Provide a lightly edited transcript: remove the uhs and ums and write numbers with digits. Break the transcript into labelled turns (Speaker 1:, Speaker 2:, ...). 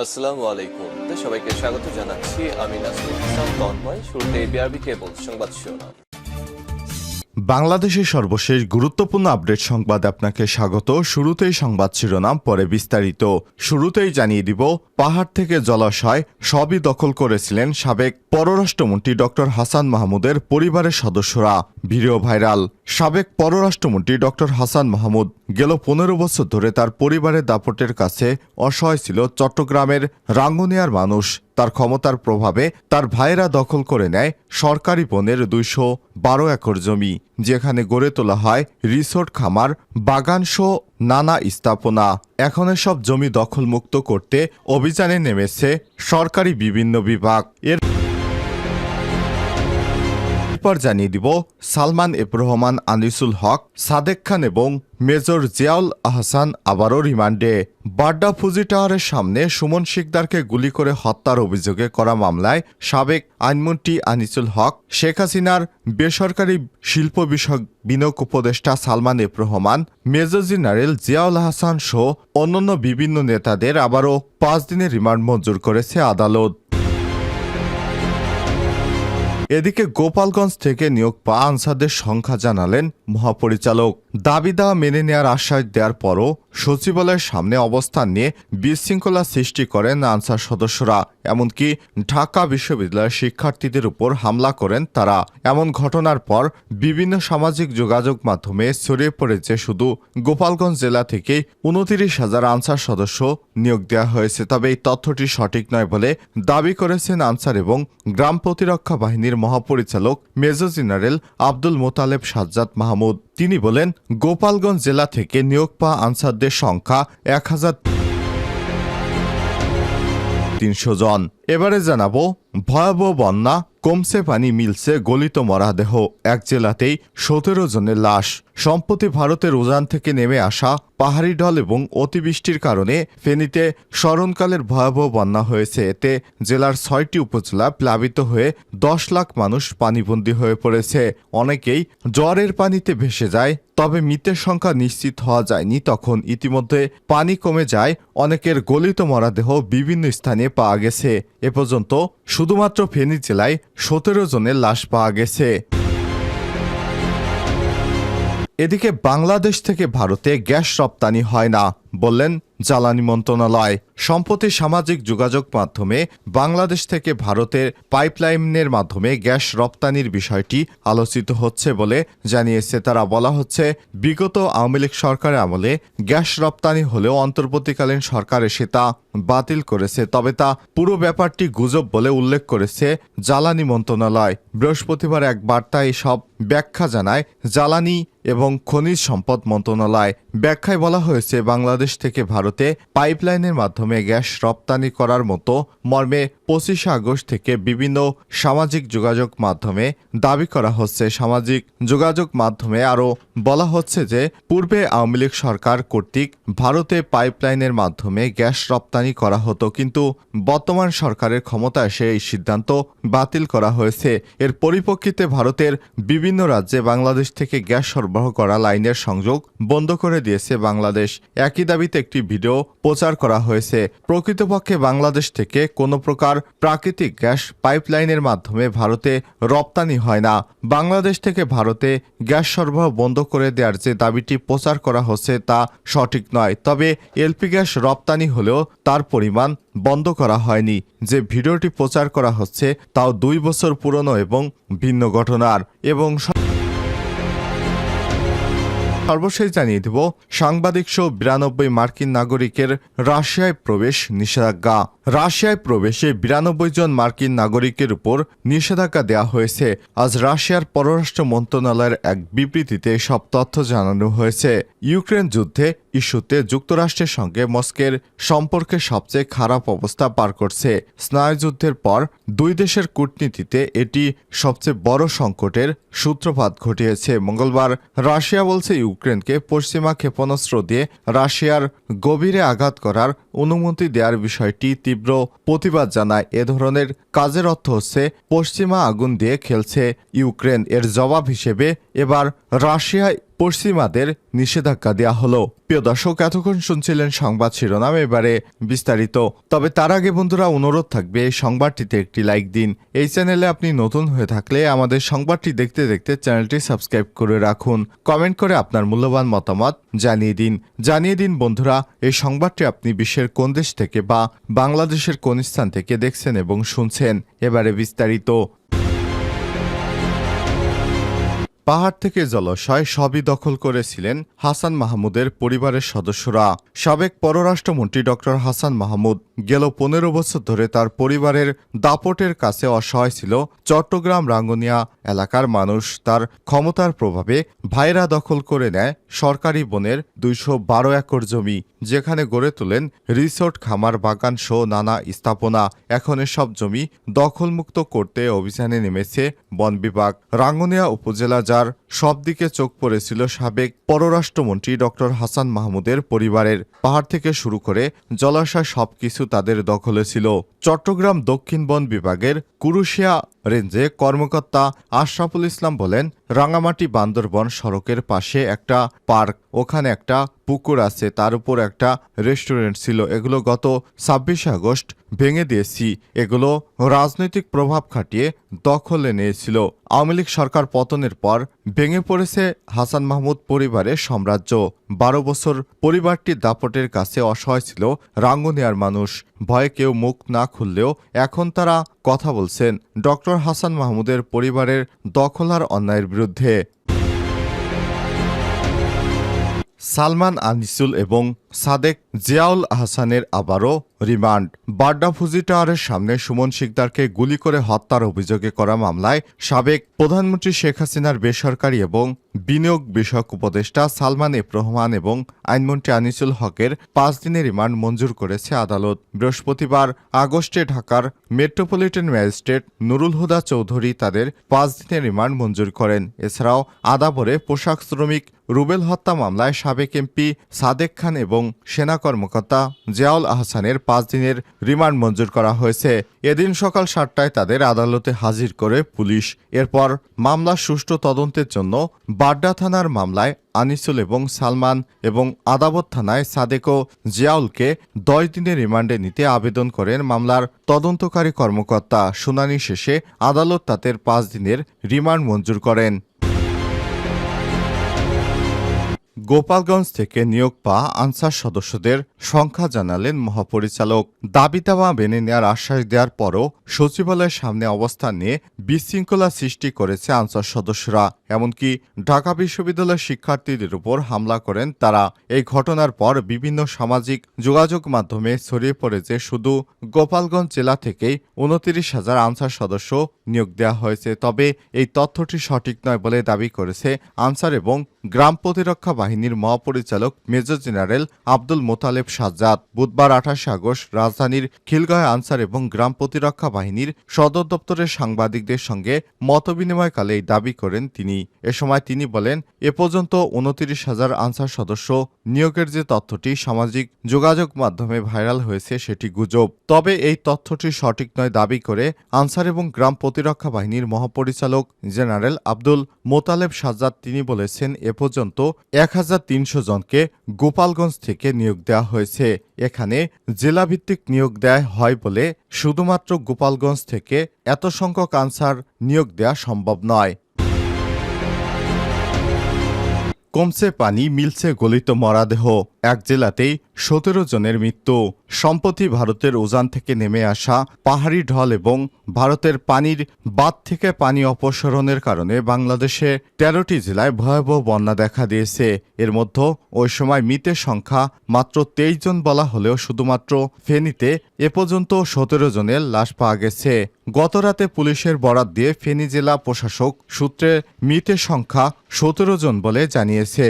Speaker 1: আসসালামু আলাইকুম। সবাইকে স্বাগত জানাচ্ছি। আমি নাসরুল হাসান তন্ময়। শুরুতে বিআরবি কেবল সংবাদ শিরোনাম।
Speaker 2: বাংলাদেশের সর্বশেষ গুরুত্বপূর্ণ আপডেট সংবাদ আপনাকে স্বাগত। শুরুতেই সংবাদ শিরোনাম, পরে বিস্তারিত। শুরুতেই জানিয়ে দিব, পাহাড় থেকে জলাশয় সবই দখল করেছিলেন সাবেক পররাষ্ট্রমন্ত্রী ডক্টর হাসান মাহমুদের পরিবারের সদস্যরা। Video viral. সাবেক পররাষ্ট্রমন্ত্রী ডক্টর হাসান মাহমুদ গেল 15 বছর ধরে তার পরিবারের দাপটের কাছে অসহায় ছিল চট্টগ্রামের রাঙ্গুনিয়ার মানুষ। তার ক্ষমতার প্রভাবে তার ভাইয়েরা দখল করে নেয় সরকারি বনের 212 একর জমি, যেখানে গড়ে তোলা হয় রিসোর্ট, খামার, বাগানসহ নানা স্থাপনা। এখন এসব জমি দখলমুক্ত করতে অভিযানে নেমেছে সরকারি বিভিন্ন বিভাগ। এরপর জানিয়ে দিব, সালমান এফ রহমান, আনিসুল হক, সাদেক খান এবং মেজর জিয়াউল আহসান আবারও রিমান্ডে। বাড্ডা ফুজি টাওয়ারের সামনে সুমন শিকদারকে গুলি করে হত্যার অভিযোগে করা মামলায় সাবেক আইনমন্ত্রী আনিসুল হক, শেখ হাসিনার বেসরকারি শিল্প বিষয়ক বিনিয়োগ উপদেষ্টা Salman F Rahman, major general Ziaul Ahsan সহ অন্যান্য বিভিন্ন নেতাদের আবারও 5 দিনের রিমান্ড মঞ্জুর করেছে আদালত। এদিকে গোপালগঞ্জ থেকে নিয়োগ পাওয়া আনসারদের সংখ্যা জানালেন মহাপরিচালক। দাবি দেওয়া মেনে নেওয়ার আশ্বাস দেওয়ার পরও সচিবালয়ের সামনে অবস্থান নিয়ে বিশৃঙ্খলা সৃষ্টি করেন আনসার সদস্যরা। এমনকি ঢাকা বিশ্ববিদ্যালয়ের শিক্ষার্থীদের উপর হামলা করেন তারা। এমন ঘটনার পর বিভিন্ন সামাজিক যোগাযোগ মাধ্যমে ছড়িয়ে পড়েছে শুধু গোপালগঞ্জ জেলা থেকেই 29,000 আনসার সদস্য নিয়োগ দেওয়া হয়েছে। তবে এই তথ্যটি সঠিক নয় বলে দাবি করেছেন আনসার এবং গ্রাম প্রতিরক্ষা বাহিনীর মহাপরিচালক মেজর জেনারেল আব্দুল মোতালেব সাজ্জাদ মাহমুদ। তিনি বলেন, গোপালগঞ্জ জেলা থেকে নিয়োগ পাওয়া আনসারদের সংখ্যা 1,300 জন। এবারে জানাবো, ভয়াবহ বন্যা, কমছে পানি, মিলছে গলিত মরাদেহ। এক জেলাতেই 17 জনের লাশ। সম্প্রতি ভারতের উজান থেকে নেমে আসা পাহাড়ি ঢল এবং অতিবৃষ্টির কারণে ফেনীতে স্মরণকালের ভয়াবহ বন্যা হয়েছে। এতে জেলার 6টি উপজেলা প্লাবিত হয়ে 10 লাখ মানুষ পানিবন্দী হয়ে পড়েছে। অনেকেই জ্বরের পানিতে ভেসে যায়, তবে মৃতের সংখ্যা নিশ্চিত হওয়া যায়নি। তখন ইতিমধ্যে পানি কমে যায়, অনেকের গলিত মরাদেহ বিভিন্ন স্থানে পাওয়া গেছে। এ পর্যন্ত শুধুমাত্র ফেনী জেলায় 17 জনের লাশ পাওয়া গেছে। এদিকে বাংলাদেশ থেকে ভারতে গ্যাস রপ্তানি হয় না বললেন জ্বালানি মন্ত্রণালয়। সম্প্রতি সামাজিক যোগাযোগ মাধ্যমে বাংলাদেশ থেকে ভারতের পাইপলাইনের মাধ্যমে গ্যাস রপ্তানির বিষয়টি আলোচিত হচ্ছে বলে জানিয়েছে তারা। বলা হচ্ছে, বিগত আওয়ামী লীগ সরকারের আমলে গ্যাস রপ্তানি হলেও অন্তর্বর্তীকালীন সরকার এসে তা বাতিল করেছে। তবে তা পুরো ব্যাপারটি গুজব বলে উল্লেখ করেছে জ্বালানি মন্ত্রণালয়। বৃহস্পতিবার এক বার্তায় এসব ব্যাখ্যা জানায় জ্বালানি এবং খনিজ সম্পদ মন্ত্রণালয়। ব্যাখ্যায় বলা হয়েছে, বাংলাদেশ থেকে ভারতে পাইপলাইনের মাধ্যমে গ্যাস রপ্তানি করার মতো মর্মে 25 আগস্ট থেকে বিভিন্ন সামাজিক যোগাযোগ মাধ্যমে দাবি করা হচ্ছে। সামাজিক যোগাযোগ মাধ্যমে আরও বলা হচ্ছে যে, পূর্বে আওয়ামী লীগ সরকার কর্তৃক ভারতে পাইপলাইনের মাধ্যমে গ্যাস রপ্তানি করা হতো, কিন্তু বর্তমান সরকারের ক্ষমতা এসে এই সিদ্ধান্ত বাতিল করা হয়েছে। এর পরিপ্রেক্ষিতে ভারতের বিভিন্ন রাজ্যে বাংলাদেশ থেকে গ্যাস সরবরাহ করা লাইনের সংযোগ বন্ধ করে দিয়েছে বাংলাদেশ। একই দাবিতে একটি ভিডিও প্রচার করা হয়েছে। প্রকৃতপক্ষে বাংলাদেশ থেকে কোনো প্রকার প্রাকৃতিক গ্যাস পাইপলাইনের মাধ্যমে ভারতে রপ্তানি হয় না। বাংলাদেশ থেকে ভারতে গ্যাস সরবরাহ বন্ধ করে দেওয়ার যে দাবিটি প্রচার করা হচ্ছে তা সঠিক নয়। তবে এলপি গ্যাস রপ্তানি হলেও তার পরিমাণ বন্ধ করা হয়নি। যে ভিডিওটি প্রচার করা হচ্ছে তাও 2 বছর পুরনো এবং ভিন্ন ঘটনার। এবং সর্বশেষ জানিয়ে দেব, সাংবাদিক সহ 92 মার্কিন নাগরিকের রাশিয়ায় প্রবেশ নিষেধাজ্ঞা। রাশিয়ায় প্রবেশে 92 জন মার্কিন নাগরিকের উপর নিষেধাজ্ঞা দেওয়া হয়েছে। আজ রাশিয়ার পররাষ্ট্র মন্ত্রণালয়ের এক বিবৃতিতে সব তথ্য জানানো হয়েছে। ইউক্রেন যুদ্ধে ইস্যুতে যুক্তরাষ্ট্রের সঙ্গে মস্কোর সম্পর্কে সবচেয়ে খারাপ অবস্থা পার করছে। স্নায়ুযুদ্ধের পর দুই দেশের কূটনীতিতে এটি সবচেয়ে বড় সংকটের সূত্রপাত ঘটিয়েছে। মঙ্গলবার রাশিয়া বলছে, ইউক্রেনকে পশ্চিমা ক্ষেপণাস্ত্র দিয়ে রাশিয়ার গভীরে আঘাত করার অনুমতি দেওয়ার বিষয়টি তীব্র প্রতিবাদ জানায়। এ ধরনের কাজের অর্থ হচ্ছে পশ্চিমা আগুন দিয়ে খেলছে ইউক্রেন। এর জবাব হিসেবে এবার রাশিয়ায় পশ্চিমাদের নিষেধাজ্ঞা দেওয়া হলো। প্রিয় দর্শক, এতক্ষণ শুনছিলেন সংবাদ শিরোনাম, এবারে বিস্তারিত। তবে তার আগে বন্ধুরা অনুরোধ থাকবে এই সংবাদটিতে একটি লাইক দিন। এই চ্যানেলে আপনি নতুন হয়ে থাকলে আমাদের সংবাদটি দেখতে দেখতে চ্যানেলটি সাবস্ক্রাইব করে রাখুন। কমেন্ট করে আপনার মূল্যবান মতামত জানিয়ে দিন বন্ধুরা, এই সংবাদটি আপনি বিশ্বের কোন দেশ থেকে বা বাংলাদেশের কোন স্থান থেকে দেখছেন এবং শুনছেন। এবারে বিস্তারিত। পাহাড় থেকে জলাশয় সবই দখল করেছিলেন হাসান মাহমুদের পরিবারের সদস্যরা। সাবেক পররাষ্ট্রমন্ত্রী ডক্টর হাসান মাহমুদ গেল 15 বছর ধরে তার পরিবারের দাপটের কাছে অসহায় ছিল চট্টগ্রাম রাঙ্গুনিয়া এলাকার মানুষ। তার ক্ষমতার প্রভাবে ভাইরা দখল করে নেয় সরকারি বনের 212 একর জমি, যেখানে গড়ে তোলেন রিসোর্ট, খামার, বাগান সহ নানা স্থাপনা। এখন এসব জমি দখলমুক্ত করতে অভিযানে নেমেছে বন বিভাগ। রাঙ্গুনিয়া উপজেলা, যার সব দিকে চোখ পড়েছিল সাবেক পররাষ্ট্রমন্ত্রী ডক্টর হাসান মাহমুদের পরিবারের। পাহাড় থেকে শুরু করে জলাশয় সবকিছু তাদের দখলে ছিল। চট্টগ্রাম দক্ষিণ বন বিভাগের কুরুশিয়া রেঞ্জে কর্মকর্তা আশরাফুল ইসলাম বলেন, রাঙামাটি বান্দরবন সড়কের পাশে একটা পার্ক, ওখানে একটা পুকুর আছে, তার উপর একটা রেস্টুরেন্ট ছিল। এগুলো গত 26 আগস্ট ভেঙে দিয়েছি। এগুলো রাজনৈতিক প্রভাব খাটিয়ে দখলে নিয়েছিল। আওয়ামী লীগ সরকার পতনের পর ভেঙে পড়েছে হাসান মাহমুদ পরিবারের সাম্রাজ্য। 12 বছর পরিবারটির দাপটের কাছে অসহায় ছিল রাঙ্গুনিয়ার মানুষ। ভয়ে কেউ মুখ না খুললেও এখন তারা কথা বলছেন ডক্টর হাসান মাহমুদের পরিবারের দখল আর অন্যায়ের বিরুদ্ধে। সালমান আনিসুল এবং সাদেক জিয়াউল আহসানের আবারও রিমান্ড। বাড্ডা ফুজি টাওয়ারের সামনে সুমন শিকদারকে গুলি করে হত্যার অভিযোগে করা মামলায় সাবেক প্রধানমন্ত্রী শেখ হাসিনার বেসরকারি এবং বিনিয়োগ বিষয়ক উপদেষ্টা সালমান এফ রহমান এবং আইনমন্ত্রী আনিসুল হকের 5 দিনের রিমান্ড মঞ্জুর করেছে আদালত। বৃহস্পতিবার আগস্টে ঢাকার মেট্রোপলিটন ম্যাজিস্ট্রেট নুরুল হুদা চৌধুরী তাদের 5 দিনের রিমান্ড মঞ্জুর করেন। এছাড়াও আদাবরে পোশাক শ্রমিক রুবেল হত্যা মামলায় সাবেক এমপি সাদেক খান এবং সেনা কর্মকর্তা জিয়াউল আহসানের 5 দিনের রিমান্ড মঞ্জুর করা হয়েছে। এদিন সকাল 7টায় তাদের আদালতে হাজির করে পুলিশ। এরপর মামলার সুষ্ঠু তদন্তের জন্য বাড্ডা থানার মামলায় আনিসুল এবং সালমান এবং আদাবর থানায় সাদেক ও জিয়াউলকে 10 দিনের রিমান্ডে নিতে আবেদন করেন মামলার তদন্তকারী কর্মকর্তা। শুনানি শেষে আদালত তাদের 5 দিনের রিমান্ড মঞ্জুর করেন। গোপালগঞ্জ থেকে নিয়োগ পাওয়া আনসার সদস্যদের সংখ্যা জানালেন মহাপরিচালক। দাবি দাওয়া মেনে নেওয়ার আশ্বাস দেওয়ার পরও সচিবালয়ের সামনে অবস্থান নিয়ে বিশৃঙ্খলা সৃষ্টি করেছে আনসার সদস্যরা। এমনকি ঢাকা বিশ্ববিদ্যালয়ের শিক্ষার্থীদের উপর হামলা করেন তারা। এই ঘটনার পর বিভিন্ন সামাজিক যোগাযোগ মাধ্যমে ছড়িয়ে পড়ে যে শুধু গোপালগঞ্জ জেলা থেকেই 29,000 আনসার সদস্য নিয়োগ দেওয়া হয়েছে। তবে এই তথ্যটি সঠিক নয় বলে দাবি করেছে আনসার এবং গ্রাম প্রতিরক্ষা বাহিনীর মহাপরিচালক মেজর জেনারেল আব্দুল মোতালেব সাজ্জাদ। বুধবার 28 আগস্ট রাজধানীর খিলগাঁও আনসার এবং গ্রাম প্রতিরক্ষা বাহিনীর সদর দপ্তরের সাংবাদিকদের সঙ্গে মতবিনিময়কালে এই দাবি করেন তিনি। এ সময় তিনি বলেন, এ পর্যন্ত 29,000 আনসার সদস্য নিয়োগের যে তথ্যটি সামাজিক যোগাযোগ মাধ্যমে ভাইরাল হয়েছে সেটি গুজব। তবে এই তথ্যটি সঠিক নয় দাবি করে আনসার এবং গ্রাম প্রতিরক্ষা বাহিনীর মহাপরিচালক জেনারেল আব্দুল মোতালেব সাজ্জাদ তিনি বলেছেন, এ পর্যন্ত 1,300 জনকে গোপালগঞ্জ থেকে নিয়োগ দেওয়া হয়েছে। এখানে জেলাভিত্তিক নিয়োগ দেয়া হয় বলে শুধুমাত্র গোপালগঞ্জ থেকে এত সংখ্যক আনসার নিয়োগ দেওয়া সম্ভব নয়। কমছে পানি, মিলছে গলিত মরাদেহ। এক জেলাতেই 17 জনের মৃত্যু। সম্প্রতি ভারতের উজান থেকে নেমে আসা পাহাড়ি ঢল এবং ভারতের পানির বাঁধ থেকে পানি অপসারণের কারণে বাংলাদেশে 13টি জেলায় ভয়াবহ বন্যা দেখা দিয়েছে। এর মধ্যে ওই সময় মৃতের সংখ্যা মাত্র 23 জন বলা হলেও শুধুমাত্র ফেনীতে এ পর্যন্ত 17 জনের লাশ পাওয়া গেছে। গতরাতে পুলিশের বরাত দিয়ে ফেনী জেলা প্রশাসক সূত্রে মৃতের সংখ্যা 17 জন বলে জানিয়েছে।